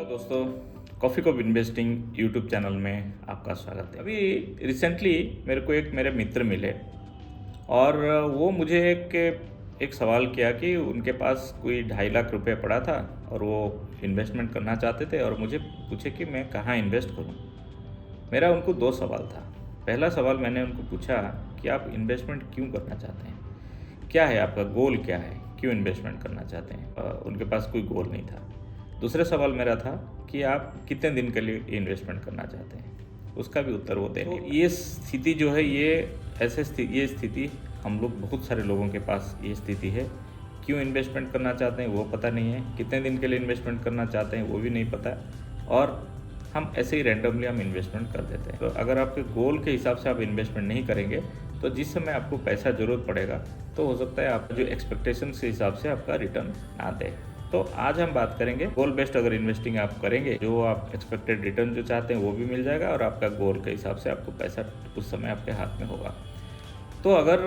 दोस्तों, coffee cup investing YouTube channel में आपका स्वागत है। अभी रिसेंटली मेरे को मेरे मित्र मिले और वो मुझे एक सवाल किया कि उनके पास कोई 2.5 लाख रुपए पड़ा था और वो इन्वेस्टमेंट करना चाहते थे और मुझे पूछे कि मैं कहाँ इन्वेस्ट करूँ। मेरा उनको 2 सवाल था। पहला सवाल मैंने उनको पूछा कि आप इन्वेस्टमेंट क्यों करना चाहते हैं? क्या है आपका गोल क्या है? क्यों इन्वेस्टमेंट करना चाहते हैं? उनके पास कोई गोल नहीं था। दूसरा सवाल मेरा था कि आप कितने दिन के लिए इन्वेस्टमेंट करना चाहते हैं? उसका भी उत्तर वो देंगे। तो ये स्थिति जो है ये स्थिति हम लोग बहुत सारे लोगों के पास ये स्थिति है। क्यों इन्वेस्टमेंट करना चाहते हैं वो पता नहीं है, कितने दिन के लिए इन्वेस्टमेंट करना चाहते हैं वो भी नहीं पता और हम ऐसे ही रैंडमली हम इन्वेस्टमेंट कर देते हैं। तो अगर आपके गोल के हिसाब से आप इन्वेस्टमेंट नहीं करेंगे तो जिस समय आपको पैसा ज़रूरत पड़ेगा तो हो सकता है आप जो एक्सपेक्टेशन के हिसाब से आपका रिटर्न ना दे। तो आज हम बात करेंगे गोल बेस्ड अगर इन्वेस्टिंग आप करेंगे, जो आप एक्सपेक्टेड रिटर्न जो चाहते हैं वो भी मिल जाएगा और आपका गोल के हिसाब से आपको पैसा उस समय आपके हाथ में होगा। तो अगर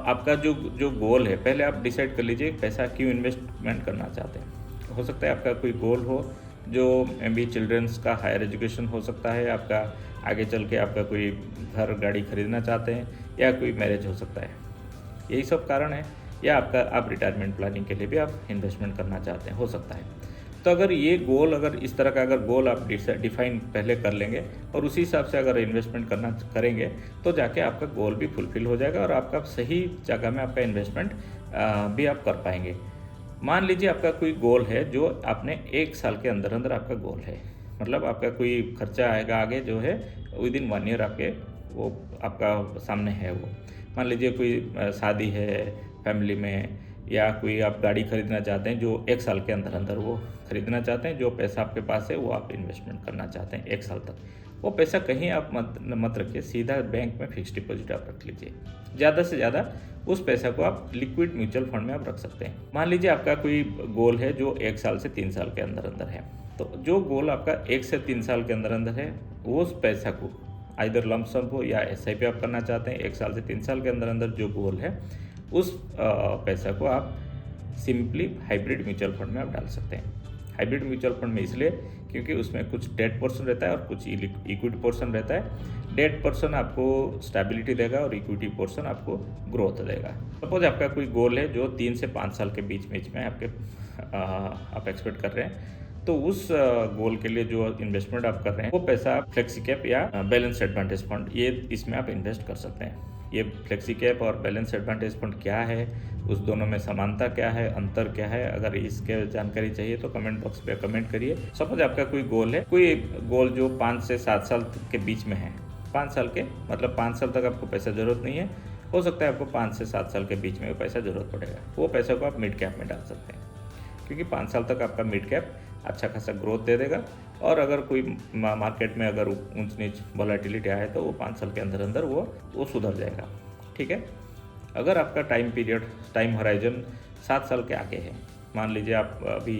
आपका जो गोल है, पहले आप डिसाइड कर लीजिए पैसा क्यों इन्वेस्टमेंट करना चाहते हैं। हो सकता है आपका कोई गोल हो जो मे बी चिल्ड्रंस का हायर एजुकेशन हो सकता है, आपका आगे चल के आपका कोई घर गाड़ी खरीदना चाहते हैं या कोई मैरिज हो सकता है, यही सब कारण है। या आप रिटायरमेंट प्लानिंग के लिए भी आप इन्वेस्टमेंट करना चाहते हैं, हो सकता है। तो अगर ये गोल अगर इस तरह का अगर गोल आप डिफाइन पहले कर लेंगे और उसी हिसाब से अगर इन्वेस्टमेंट करेंगे तो जाके आपका गोल भी फुलफिल हो जाएगा और आपका सही जगह में आपका इन्वेस्टमेंट भी आप कर पाएंगे। मान लीजिए आपका कोई गोल है जो आपने 1 साल के अंदर अंदर आपका गोल है, मतलब आपका कोई खर्चा आएगा आगे जो है विदिन 1 ईयर आपके वो आपका सामने है। वो मान लीजिए कोई शादी है फैमिली में या कोई आप गाड़ी खरीदना चाहते हैं जो 1 साल के अंदर अंदर वो खरीदना चाहते हैं, जो पैसा आपके पास है वो आप इन्वेस्टमेंट करना चाहते हैं 1 साल तक। वो पैसा कहीं आप मत रखिए, सीधा बैंक में फिक्स डिपॉजिट आप रख लीजिए। ज़्यादा से ज़्यादा उस पैसा को आप लिक्विड म्यूचुअल फंड में आप रख सकते हैं। मान लीजिए आपका कोई गोल है जो 1 साल से 3 साल के अंदर अंदर है, तो जो गोल आपका 1 से 3 साल के अंदर अंदर है उस पैसा को आइदर लंप सम हो या SIP आप करना चाहते हैं 1 साल से 3 साल के अंदर अंदर जो गोल है उस पैसा को आप सिंपली हाइब्रिड म्यूचुअल फंड में आप डाल सकते हैं। हाइब्रिड म्यूचुअल फंड में इसलिए क्योंकि उसमें कुछ डेट पोर्शन रहता है और कुछ इक्विटी पोर्शन रहता है। डेट पोर्शन आपको स्टेबिलिटी देगा और इक्विटी पोर्शन आपको ग्रोथ देगा। सपोज आपका कोई गोल है जो 3 से 5 साल के बीच में आप एक्सपेक्ट कर रहे हैं, तो उस गोल के लिए जो इन्वेस्टमेंट आप कर रहे हैं वो पैसा आप फ्लेक्सी कैप या बैलेंस एडवांटेज फंड ये इसमें आप इन्वेस्ट कर सकते हैं। ये फ्लेक्सी कैप और बैलेंस एडवांटेज फंड क्या है, उस दोनों में समानता क्या है, अंतर क्या है, अगर इसके जानकारी चाहिए तो कमेंट बॉक्स पे कमेंट करिए। सपोज आपका कोई गोल जो 5 से 7 साल के बीच में है, 5 साल के मतलब 5 साल तक आपको पैसा ज़रूरत नहीं है, हो सकता है आपको 5 से 7 साल के बीच में पैसा ज़रूरत पड़ेगा। वो पैसा को आप मिड कैप में डाल सकते हैं क्योंकि 5 साल तक आपका मिड कैप अच्छा खासा ग्रोथ दे देगा और अगर कोई मार्केट में अगर ऊंच नीच वॉलेटिलिटी आए तो वो 5 साल के अंदर अंदर वो सुधर जाएगा। ठीक है। अगर आपका टाइम हराइजन 7 साल के आगे है, मान लीजिए आप अभी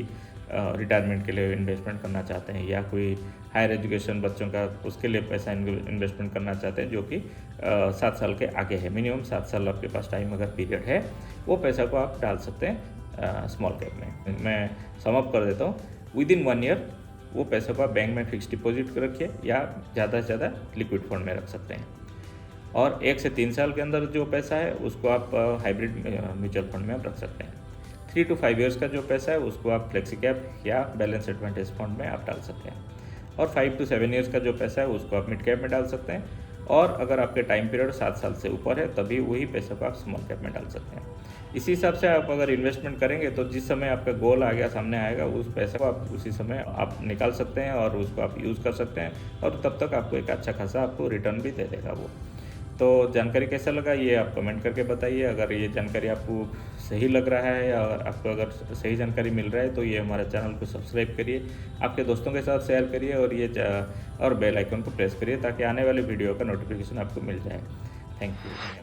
रिटायरमेंट के लिए इन्वेस्टमेंट करना चाहते हैं या कोई हायर एजुकेशन बच्चों का उसके लिए पैसा इन्वेस्टमेंट करना चाहते हैं जो कि 7 साल के आगे है, मिनिमम 7 साल आपके पास टाइम अगर पीरियड है, वो पैसा को आप डाल सकते हैं स्मॉल कैप में। मैं सम अप कर देता हूँ, विदिन 1 ईयर वो पैसे को आप बैंक में फिक्स डिपॉजिट रखिए या ज़्यादा से ज़्यादा लिक्विड फंड में रख सकते हैं। और 1 से 3 साल के अंदर जो पैसा है उसको आप हाइब्रिड म्यूचुअल फंड में आप रख सकते हैं। 3 to 5 ईयर्स का जो पैसा है उसको आप फ्लेक्सी कैप या बैलेंस एडवांटेज फंड में आप डाल सकते हैं। और 5 to 7 ईयर्स का जो पैसा है उसको आप मिड कैप में डाल सकते हैं। और अगर आपके टाइम पीरियड 7 साल से ऊपर है तभी वही पैसे को आप स्मॉल कैप में डाल सकते हैं। इसी हिसाब से आप अगर इन्वेस्टमेंट करेंगे तो जिस समय आपका गोल आ गया सामने आएगा उस पैसे को आप उसी समय आप निकाल सकते हैं और उसको आप यूज़ कर सकते हैं और तब तक आपको एक अच्छा खासा आपको रिटर्न भी दे देगा वो। तो जानकारी कैसा लगा ये आप कमेंट करके बताइए। अगर ये जानकारी आपको सही लग रहा है और आपको अगर सही जानकारी मिल रहा है तो ये हमारे चैनल को सब्सक्राइब करिए, आपके दोस्तों के साथ शेयर करिए और बेल आइकन को प्रेस करिए ताकि आने वाले वीडियो का नोटिफिकेशन आपको मिल जाए। Thank you.